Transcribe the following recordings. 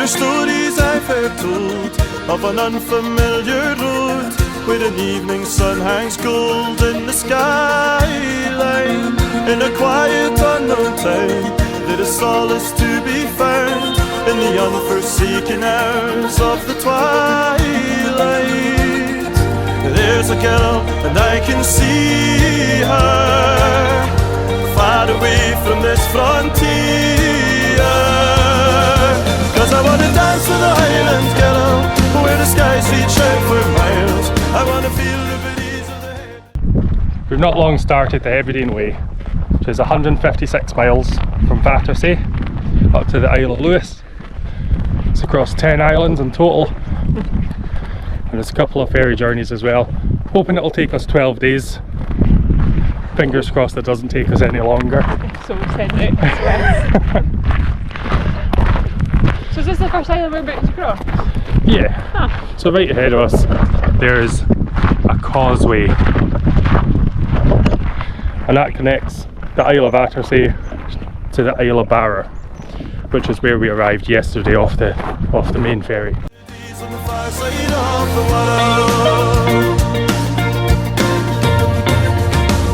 Wonder stories I've heard told of an unfamiliar road where an evening sun hangs gold in the skyline. In a quiet unknown town there is solace to be found in the unforsaken hours of the twilight. There's a girl and I can see her far away from this frontier. 'Cause I wanna dance to the Highland girl where the skies reach out for miles. I wanna feel the breeze of the head. We've not long started the Hebridean Way, which is 156 miles from Battersea up to the Isle of Lewis. It's across 10 islands in total, and there's a couple of ferry journeys as well. Hoping it'll take us 12 days. Fingers crossed it doesn't take us any longer. So we've sent out this way. So is this the first island we're about to cross? Yeah. Huh. So right ahead of us there's a causeway, and that connects the Isle of Battersea to the Isle of Barra, which is where we arrived yesterday off the main ferry.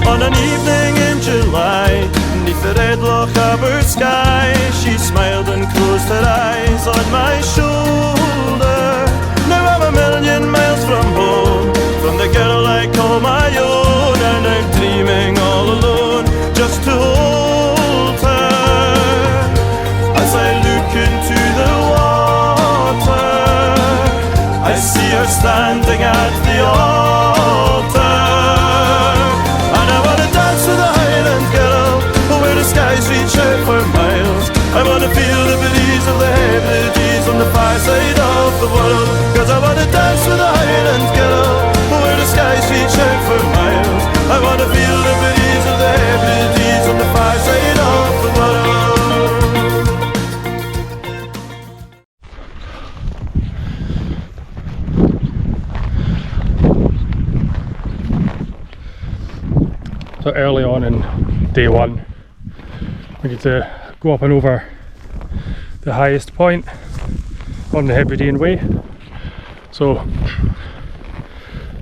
On an evening in July, beneath the red Loch Abbor sky, she smiled and closed her eyes on my shoulder. Now I'm a million miles from home, from the girl I call my own, and I'm dreaming all alone just to hold her. As I look into the water, I see her standing at the altar. Reach out for miles. I wanna feel the breeze of the Hebrides on the far side of the world. 'Cause I wanna dance with a Highland girl where the skies reach out for miles. I wanna feel the breeze of the Hebrides on the far side of the world. So early on in day one, we need to go up and over the highest point on the Hebridean Way. So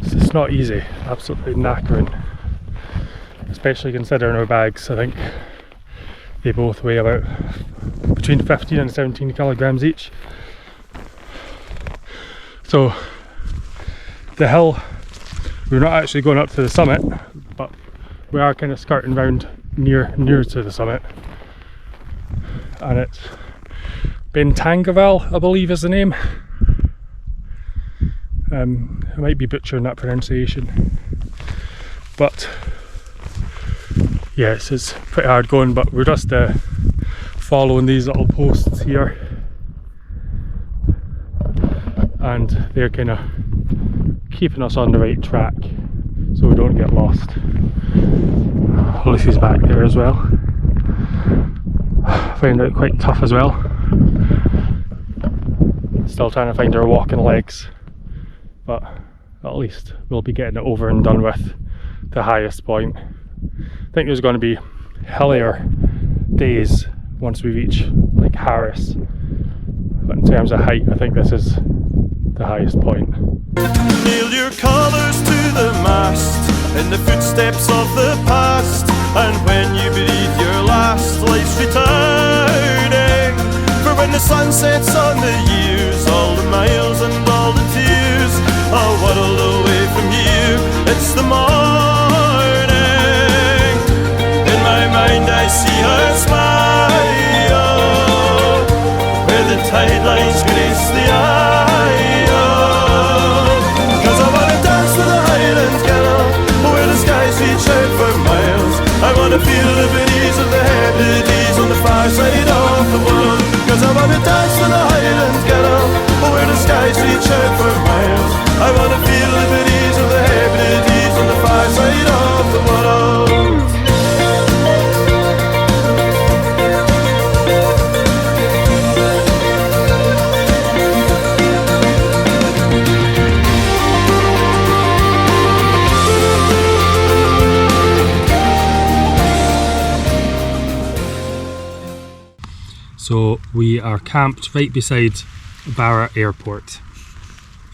it's not easy, absolutely knackering, especially considering our bags. I think they both weigh about between 15 and 17 kilograms each. So the hill, we're not actually going up to the summit, but we are kind of skirting round near to the summit, and it's Bentangavalle, I believe is the name. I might be butchering that pronunciation, but yes, it's pretty hard going, but we're just following these little posts here, and they're kind of keeping us on the right track so we don't get lost. Lucy's back there as well. Found it quite tough as well. Still trying to find our walking legs, but at least we'll be getting it over and done with the highest point. I think there's going to be hillier days once we reach like Harris, but in terms of height I think this is the highest point. Nail your colours to the mast in the footsteps of the past, and when you breathe your last, life's returning. For when the sun sets on the years, all the miles and all the tears, a world away from you, it's the morning. In my mind I see her smile, where the tide lines grace the isle. 'Cause I wanna dance with a Highland girl where the skies reach out for miles. I wanna feel the breeze of the Hebrides on the far side of the world. 'Cause I wanna dance with a Highland girl where the skies reach out for miles. I wanna feel the breeze of the Hebrides on the far side of the world. So we are camped right beside Barra Airport,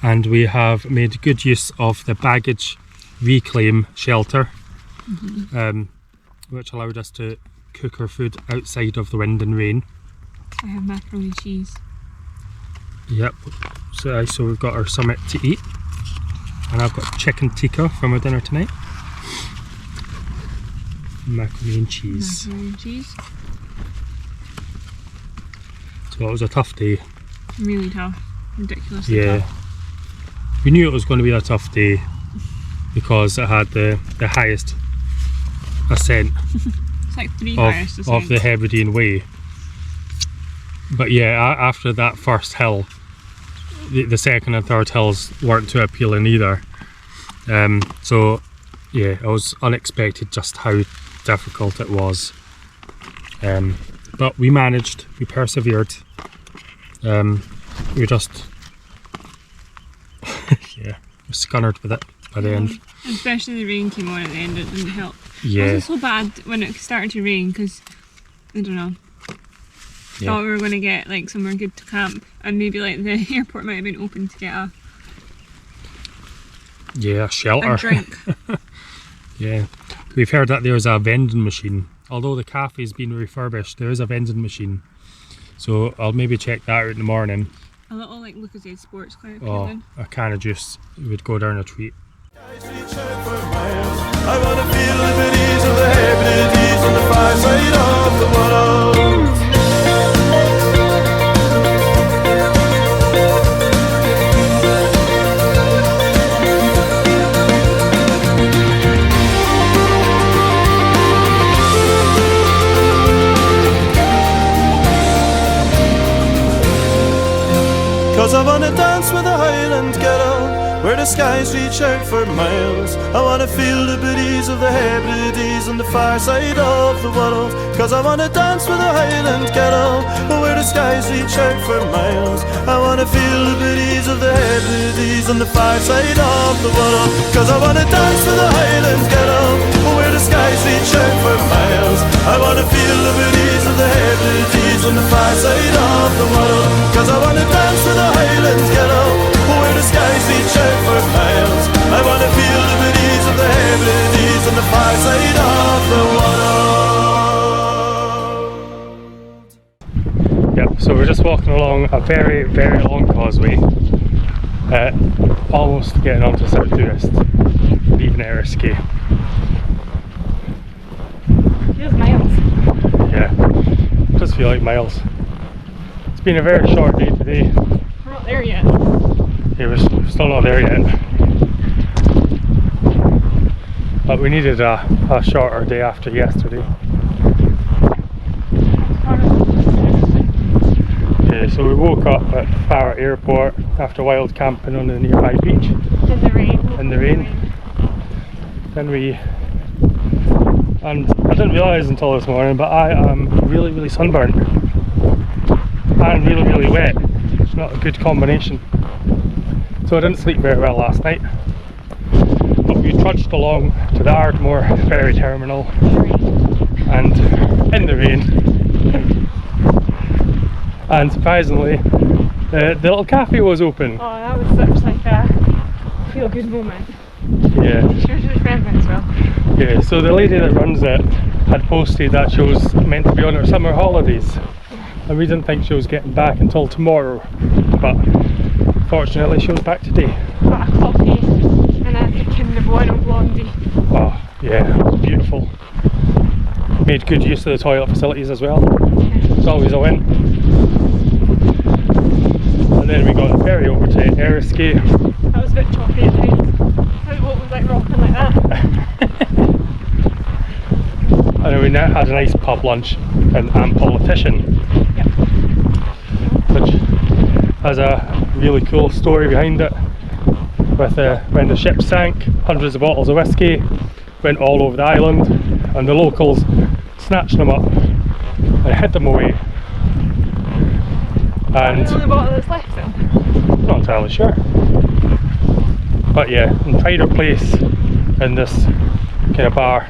and we have made good use of the baggage reclaim shelter, which allowed us to cook our food outside of the wind and rain. I have macaroni and cheese. Yep, so we've got our summit to eat, and I've got chicken tikka for my dinner tonight. Macaroni and cheese. Macaroni and cheese. So it was a tough day. Really tough. Ridiculously Yeah. tough. We knew it was going to be a tough day because it had the highest ascent It's like 3 of highest the ascents. Hebridean Way. But yeah, after that first hill, the second and third hills weren't too appealing either. So yeah, it was unexpected just how difficult it was. But we managed, we persevered. We just yeah, we scunnered with it by the end. Especially the rain came on at the end, it didn't help. Yeah, It wasn't so bad when it started to rain because, I don't know, thought we were going to get like somewhere good to camp, and maybe like the airport might have been open to get yeah, shelter. a drink. Yeah, we've heard that there's a vending machine. Although the cafe's been refurbished, there is a vending machine. So I'll maybe check that out in the morning. A little like Lucozade Sports quite Oh, appealing. a can of juice would go down a treat. I wanna feel the liberties of the Hebrides on the far side of the world. Cause I wanna dance with a Highland girl, where the skies reach out for miles. I wanna feel the breeze of the Hebrides on the far side of the world. Cause I wanna dance with a Highland girl, where the skies reach out for miles. I wanna feel the breeze of the Hebrides on the far side of the world. Cause I wanna dance with a Highland girl, where the skies reach out for miles. I wanna feel the breeze of the Hebrides on the far side of the world. Cause I wanna dance with a Highland girl, where the skies reach out for miles. I wanna feel the breeze of the Hebrides on the far side of the world. Yep, so we're just walking along a very, very long causeway, almost getting onto South Tourist, leaving Eriskay. Feels miles. Yeah, does feel like miles. It's been a very short day today. We're not there yet. Yeah, we're still not there yet. But we needed a shorter day after yesterday. Yeah, so we woke up at Barra Airport after wild camping on the nearby beach In the rain. in the rain. And I didn't realise until this morning, but I am really, really sunburnt and really, really wet. It's not a good combination. So I didn't sleep very well last night. But we trudged along to the Ardmore ferry terminal and in the rain. And surprisingly, the little cafe was open. Oh, that was such like a feel good moment. Yeah. She was really friendly as well. Yeah, so the lady that runs it had posted that she was meant to be on her summer holidays, and we didn't think she was getting back until tomorrow, but fortunately she was back today. Got a coffee and a Kinder Bueno blondie. Oh yeah, it was beautiful. Made good use of the toilet facilities as well. It's always a win. And then we got the ferry over to Eriskay. That was a bit choppy at times. The boat was like rocking like that. And then we now had a nice pub lunch in Politician, Yep. which has a really cool story behind it. With when the ship sank, hundreds of bottles of whiskey went all over the island, and the locals snatched them up and hid them away. And The only bottle that's left though. not entirely sure. But yeah, in pride of place in this kind of bar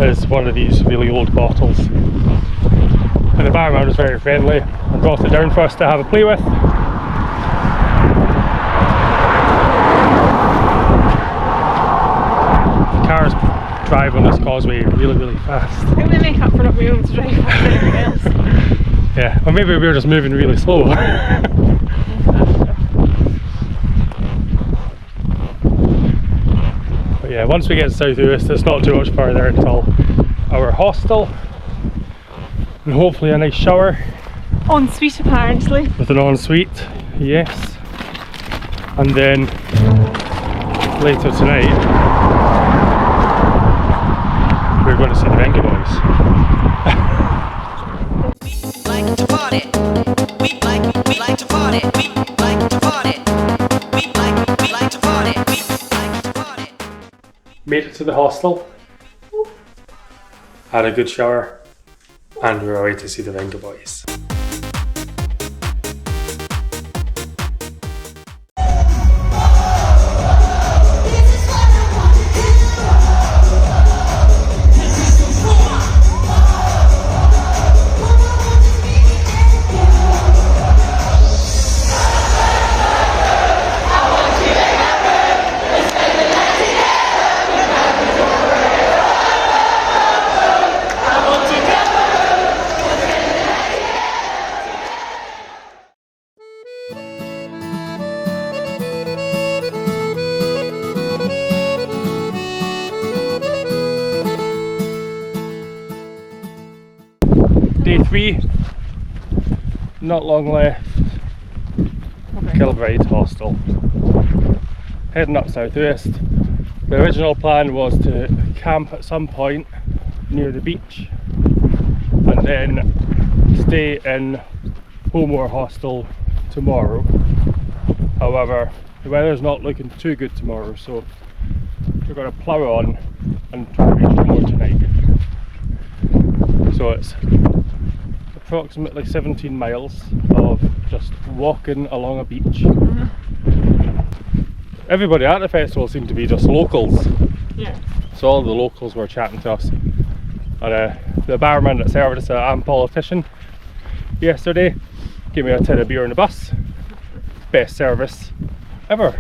is one of these really old bottles. And the barman was very friendly and brought it down for us to have a play with. drive on this causeway really, really fast. I think they make up for not being able to drive faster than everyone else. Yeah, or maybe we were just moving really slow. But yeah, once we get to South Uist, it's not too much further until our hostel, and hopefully a nice shower. Ensuite, apparently. With an ensuite, yes. And then later tonight, we're going to see the Venga Boys. Like to party. We like to party. We like to party. We like to party. We like to party. Made it to the hostel, had a good shower, and we're away to see the Venga Boys. Day 3, not long left, Kilbride Hostel. Heading up South Uist. The original plan was to camp at some point near the beach and then stay in Homemoor Hostel tomorrow. However, the weather's not looking too good tomorrow, so we're going to plough on and try and reach Homemoor tonight. So it's approximately 17 miles of just walking along a beach. Everybody at the festival seemed to be just locals. Yeah. So all the locals were chatting to us. And the barman that served us, I'm Politician, yesterday gave me a tin of beer on the bus. Best service ever.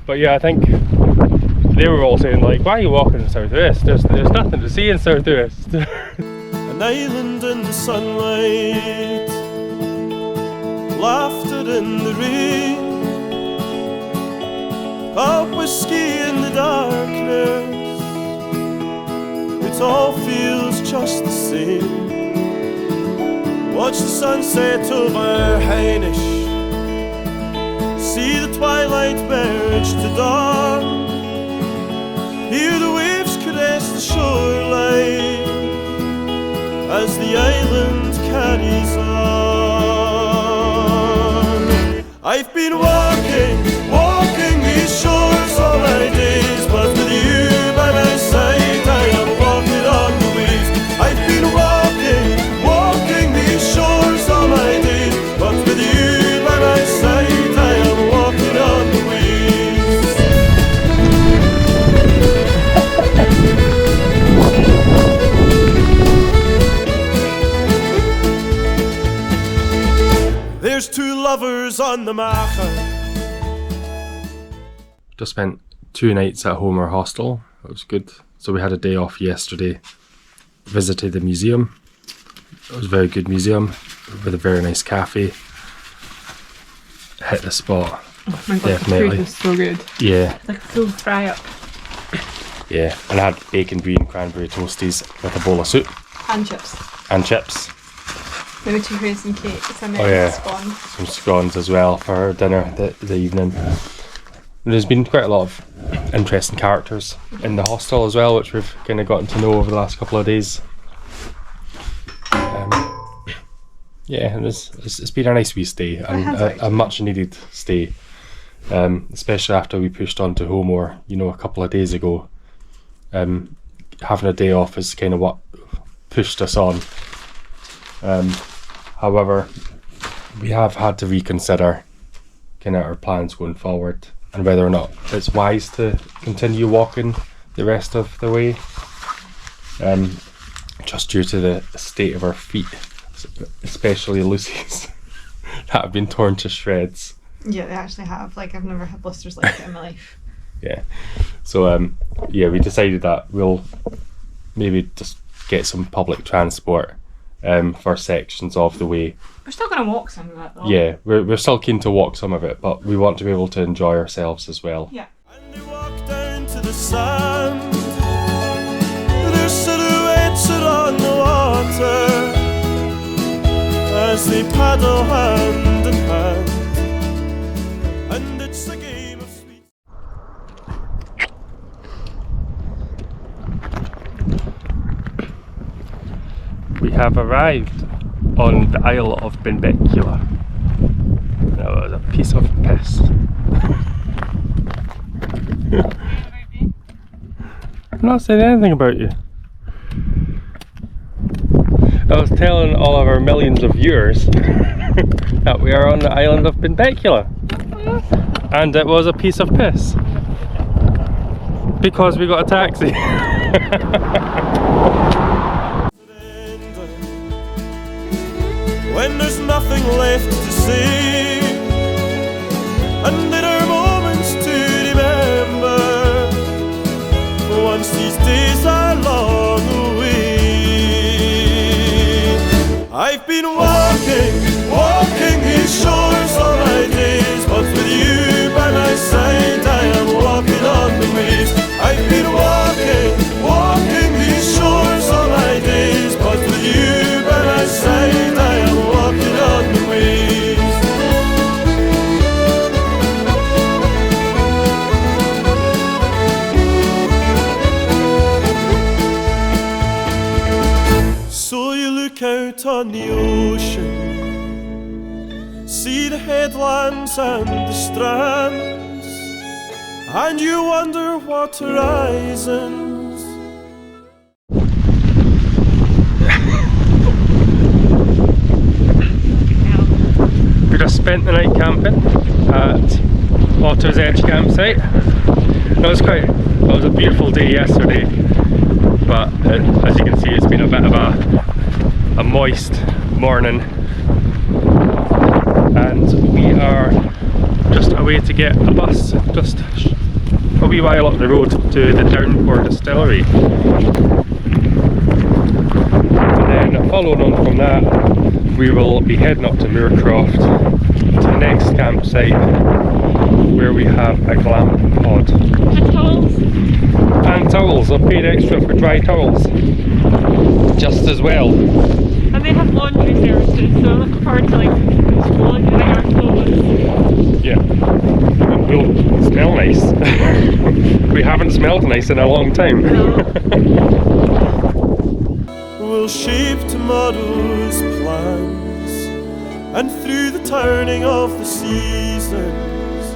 But yeah, I think they were all saying like, why are you walking in South Uist? There's nothing to see in South Uist. An island in the sunlight, laughter in the rain, a whiskey in the darkness. It all feels just the same. Watch the sunset over Hainish, see the twilight merge to dawn, hear the waves caress the shoreline as the island carries on. I've been walking these shores all my days, but with you by my side I am walking on the waves. I've been walking these shores all my days, but with you by my side I am walking on the waves. There's two lovers on the Macha. Just spent 2 nights at Homemoor Hostel. It was good. So we had a day off yesterday. Visited the museum. It was a very good museum with a very nice cafe. Hit the spot. Oh my god, Definitely. the food was so good. Yeah, Like a full fry up. yeah. And I had bacon, brie and cranberry toasties with a bowl of soup And chips. and chips. Maybe 2 raisin cakes and then Oh, yeah. scone. Some scones as well for dinner the evening. There's been quite a lot of interesting characters in the hostel as well, which we've kind of gotten to know over the last couple of days. Yeah, and it's been a nice wee stay and has a actually. much needed stay, especially after we pushed on to Homemoor, a couple of days ago. Having a day off is kind of what pushed us on. However, we have had to reconsider kind of our plans going forward and whether or not it's wise to continue walking the rest of the way, just due to the state of our feet, especially Lucy's, that have been torn to shreds. Yeah, they actually have. Like, I've never had blisters like that in my life. Yeah. So yeah, we decided that we'll maybe just get some public transport for sections of the way. We're still going to walk some of it though. Yeah, we're still keen to walk some of it, but we want to be able to enjoy ourselves as well. Yeah. And they walk down to the sand. Their silhouettes are on the water as they paddle hand in hand. And it's a game of sweet. We have arrived on the Isle of Benbecula. That was a piece of piss. I'm not saying anything about you. I was telling all of our millions of viewers that we are on the island of Benbecula. And it was a piece of piss. Because we got a taxi. When there's nothing left to say, and there are moments to remember, once these days are long away. I've been walking these shores all my days, but with you by my side I am walking on the waves. I've been walking these shores all my days, but with you by my side I am walking on the waves. So you look out on the ocean, see the headlands and the strands, and you wonder what horizons. We just spent the night camping at Otto's Edge campsite. It was a beautiful day yesterday, but as you can see, it's been a bit of a moist morning, and we are just away to get a bus just a wee while up the road to the Downpour Distillery. And then following on from that, we will be heading up to Moorcroft to the next campsite where we have a glam pod. And towels. And towels, I've paid extra for dry towels. Just as well. And they have laundry services, so I'm looking forward to like laundering our clothes. Yeah. And we'll smell nice. We haven't smelled nice in a long time. We'll shape tomorrow's plans, and through the turning of the seasons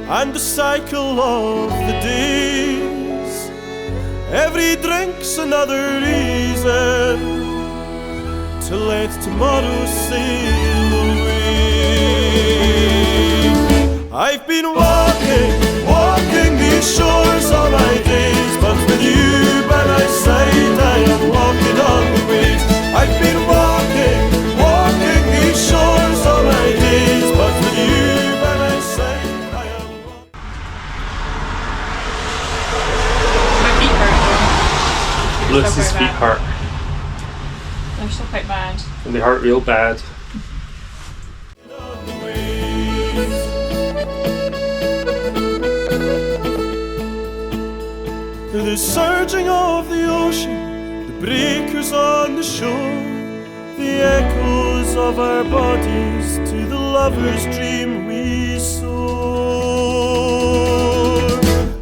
and the cycle of the days, every drink's another reason to let tomorrow sail away. I've been walking these shores all my days, but with you by my side I am walking on the waves. I've been walking these shores all my days, but with you by my side I am walking. My feet hurt though. Lewis's feet hurt. They're still quite bad. And they hurt real bad. The surging of the ocean, the breakers on the shore, the echoes of our bodies to the lover's dream we soar.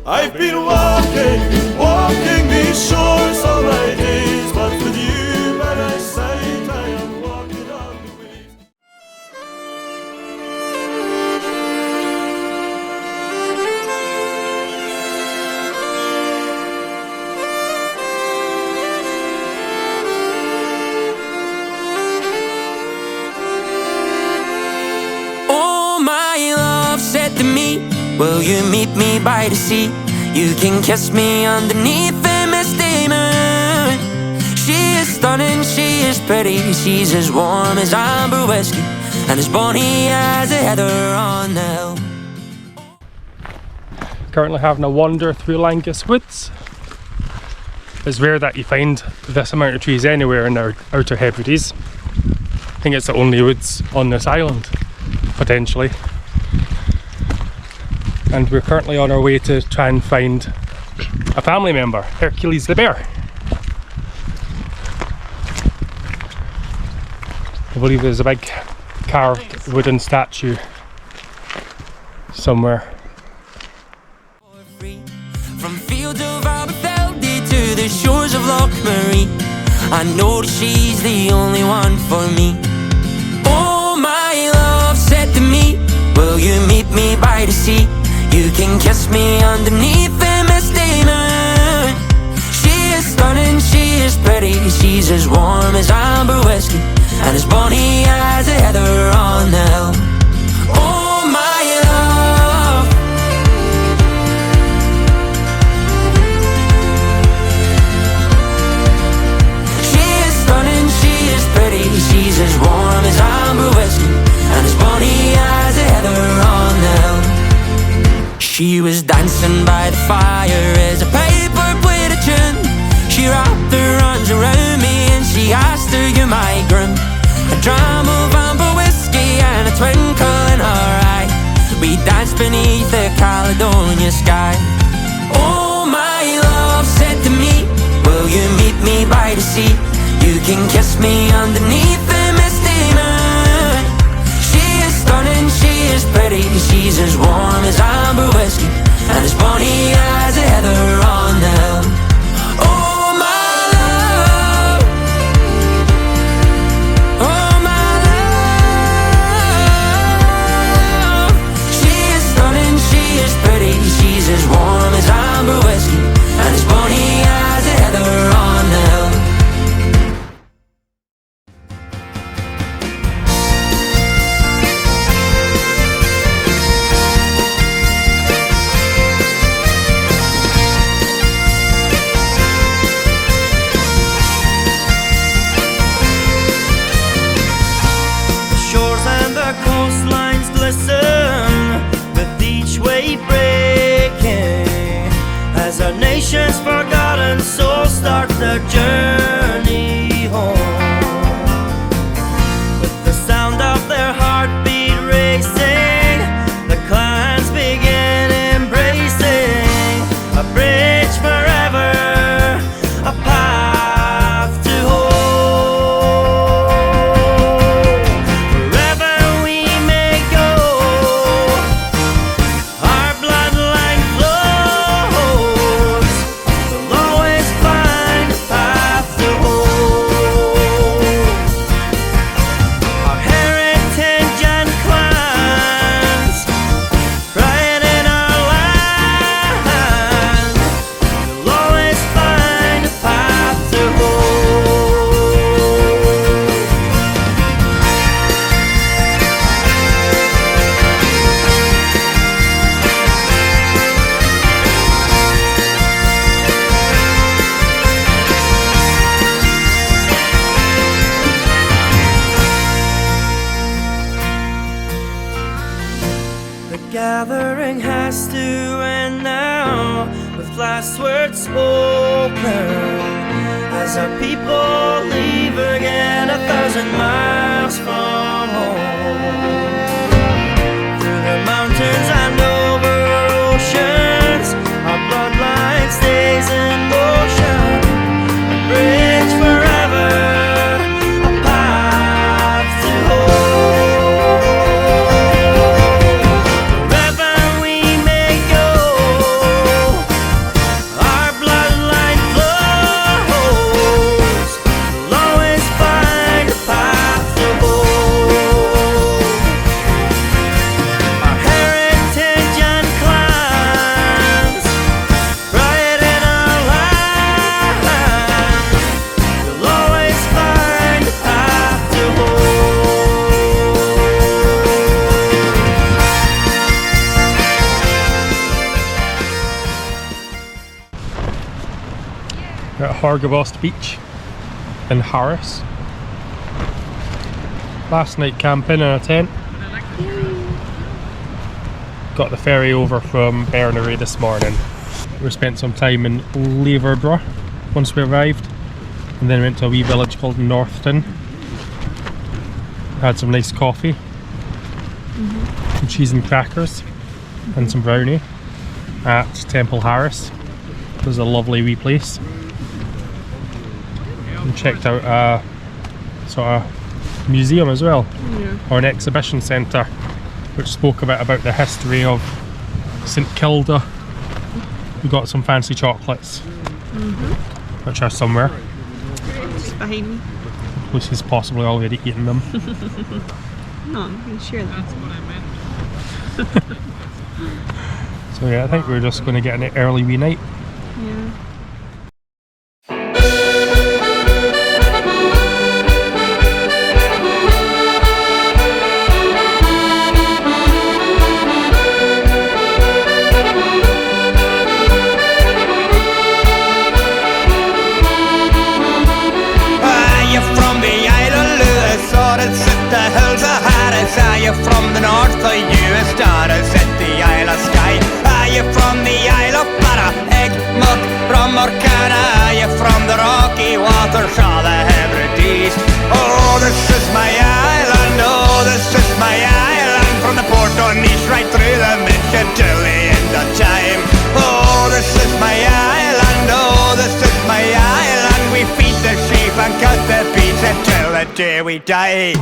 I've been walking these shores all my days, but with you by my side I am walking on the waves. Oh, my love said to me, will you meet me by the sea? You can kiss me underneath the misty moon. She is stunning, she is pretty, she's as warm as amber whiskey and as bonny as a heather on the hill. currently having a wander through Langus Woods. It's rare that you find this amount of trees anywhere in our Outer Hebrides. I think it's the only woods on this island, potentially. And we're currently on our way to try and find a family member, Hercules the bear. I believe there's a big carved wooden statue somewhere. From fields of Aberfeldy to the shores of Loch Marie, I know that she's the only one for me. Oh, my love said to me, will you meet me by the sea? You can kiss me underneath the misty moon. She is stunning, she is pretty, she's as warm as amber whiskey and as bonny as a heather on the hill. Oh, my love. She is stunning, she is pretty, she's as warm as amber whiskey and as bonny as a heather on the hill. She was dancing by the fire as a piper played a tune. She wrapped her arms around me and she asked, are you my groom? A dram of amber whiskey and a twinkle in her eye. We danced beneath the Caledonia sky. Oh, my love said to me, will you meet me by the sea? You can kiss me underneath the misty moon. She is stunning, she is pretty, she's as warm as amber whiskey and as bonny as a heather on the hill. Oh, my love. Oh, my love. She is stunning, she is pretty, she's as warm as amber whiskey and as bonny as a heather on the hill. The shores and the coastlines glisten with each wave breaking as our nation's forgotten souls start their journey home. With the sound of their heartbeat racing, the clans begin embracing a bridge forever, a path to home. Wherever we may go, our bloodline flows. We'll always find a path to home. Our heritage and clans, pride in our land. We'll always find a path to home. The gathering has to end now, with last words spoken, as our people leave again 1,000 miles from home. Through the mountains and over oceans, our bloodline stays in motion. A bridge forever, a path to home. Wherever we may go, our bloodline flows. We'll always find a path to home. Our heritage and clans, pride in our land. We'll always find a path to home. We're at Horgavost Beach in Harris. Last night camping in a tent. got the ferry over from Berneray this morning. We spent some time in Leverborough once we arrived, and then went to a wee village called Northton. Had some nice coffee, some cheese and crackers, and some brownie at Temple Harris. It was a lovely wee place. And checked out a sort of museum as well, or an exhibition centre, which spoke about the history of St Kilda. We got some fancy chocolates, which are somewhere. Just behind me. Lucy's possibly already eaten them. No, I'm pretty sure that's what I meant. So yeah, I think we're just going to get an early wee night. Yeah. Are you from the north or US daughters at the Isle of Skye? Are you from the Isle of Barra, Egg, Muck, Brum or Canna? Are you from the Rocky Waters or the Hebrides? Oh, this is my island, oh, this is my island. From the port on Nice right through the mission till the end of time. Oh, this is my island, oh, this is my island. We feed the sheep and cut the beans until the day we die.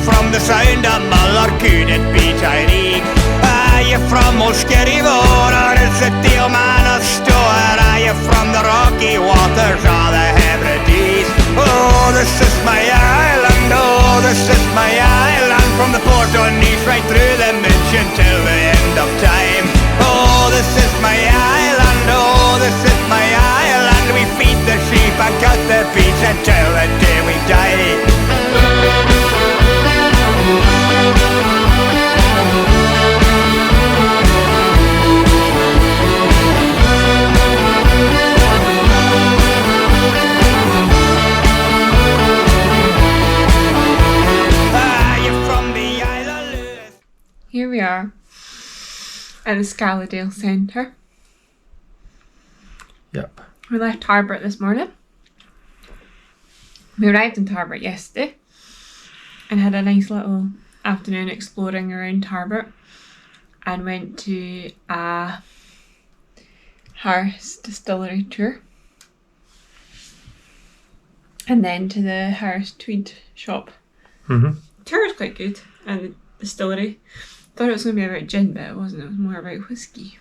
From the sound of Muller, could it be Tyree? Are you from Old Skerryvore, or is it the O'Mana Store? Are you from the Rocky Waters or the Hebrides? Oh, this is my island, oh, this is my island. From the port on Nice right through the mission till the end of time. Oh, this is my island, oh, this is my island. We feed the sheep and cut the beans until the day we die. Here we are at the Scaladale Centre. Yep. We left Tarbert this morning. We arrived in Tarbert yesterday and had a nice little afternoon exploring around Tarbert, and went to a Harris distillery tour, and then to the Harris Tweed shop. The tour was quite good, and the distillery. Thought it was going to be about gin, but it wasn't. It was more about whiskey.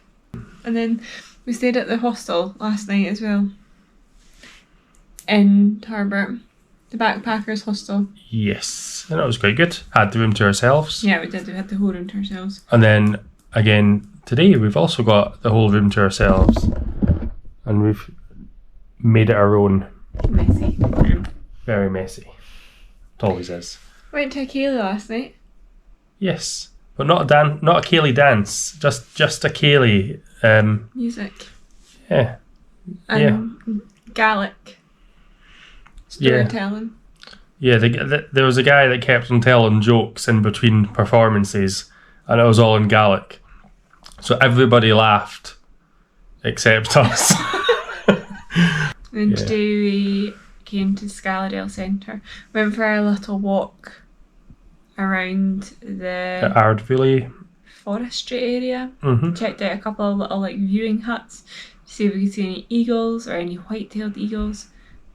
And then we stayed at the hostel last night as well in Tarbert, the Backpackers Hostel. Yes, and that was quite good. Had the room to ourselves. Yeah, we did. We had the whole room to ourselves. And then again today we've also got the whole room to ourselves, and we've made it our own. Messy room. Very messy. It always is. Went to a Kaylee last night. Yes, but not a Kaylee dance. Just a Kaylee. Music. Yeah. And Gaelic storytelling. Yeah. There was a guy that kept on telling jokes in between performances, and it was all in Gaelic. So everybody laughed, except us. And today we came to Scaladale Centre. Went for a little walk around the Ardville forestry area. Mm-hmm. Checked out a couple of little viewing huts to see if we could see any eagles or any white-tailed eagles.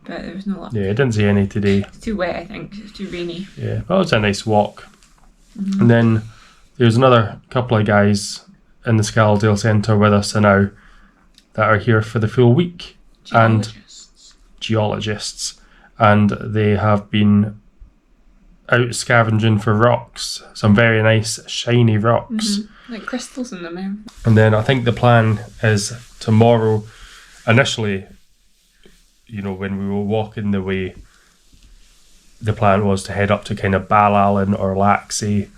but there was no luck. Yeah, I didn't see any today. It's too wet, I think. It's too rainy. Yeah, but it was a nice walk. And then there's another couple of guys in the Scaledale Centre with us now that are here for the full week. Geologists. And they have been out scavenging for rocks. Some very nice shiny rocks. Like crystals in them. And then I think the plan is tomorrow, initially, you know, when we were walking the way, the plan was to head up to kind of Ballallen or Laxey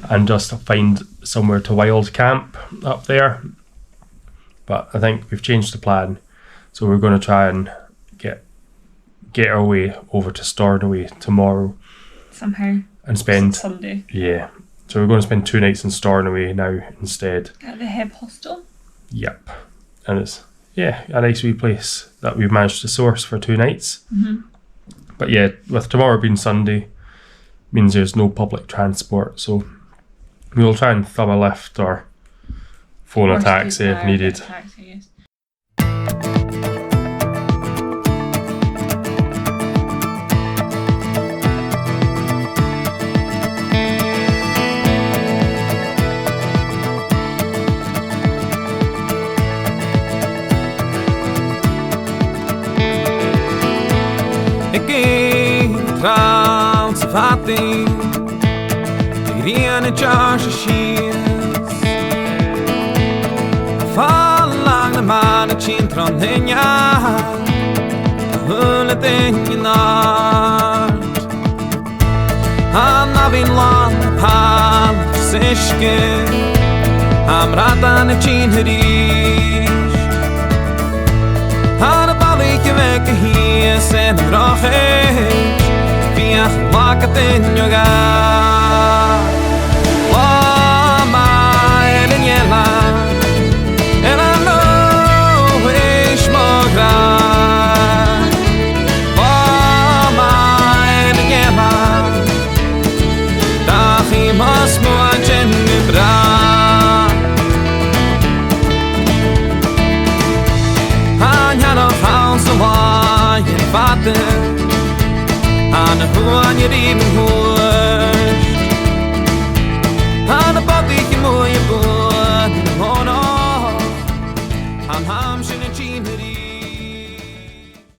and just find somewhere to wild camp up there. But I think we've changed the plan. So we're going to try and get our way over to Stornoway tomorrow. Somehow. And spend... Sunday. Yeah. So we're going to spend 2 nights in Stornoway now instead. At the Heb Hostel? Yep. And it's, yeah, a nice wee place that we've managed to source for 2 nights. But yeah, with tomorrow being Sunday, means there's no public transport. So we'll try and thumb a lift or phone a taxi if needed. Taxi, yes. Clouds of hot things, the Josh sheets. Fall along the man of Chintron Henya, Hullet in Nart. I'm not in long, Pam Sishkin, I'm Ratan of Chinherish. Had a bally to make a hiss and a roche. Fiach wakat in your guy. Oh, my Daniela, and I know it's more grand. Oh, my Daniela, Dachi must watch in the bra. I had a house of wine and father. An a hu an yerim hu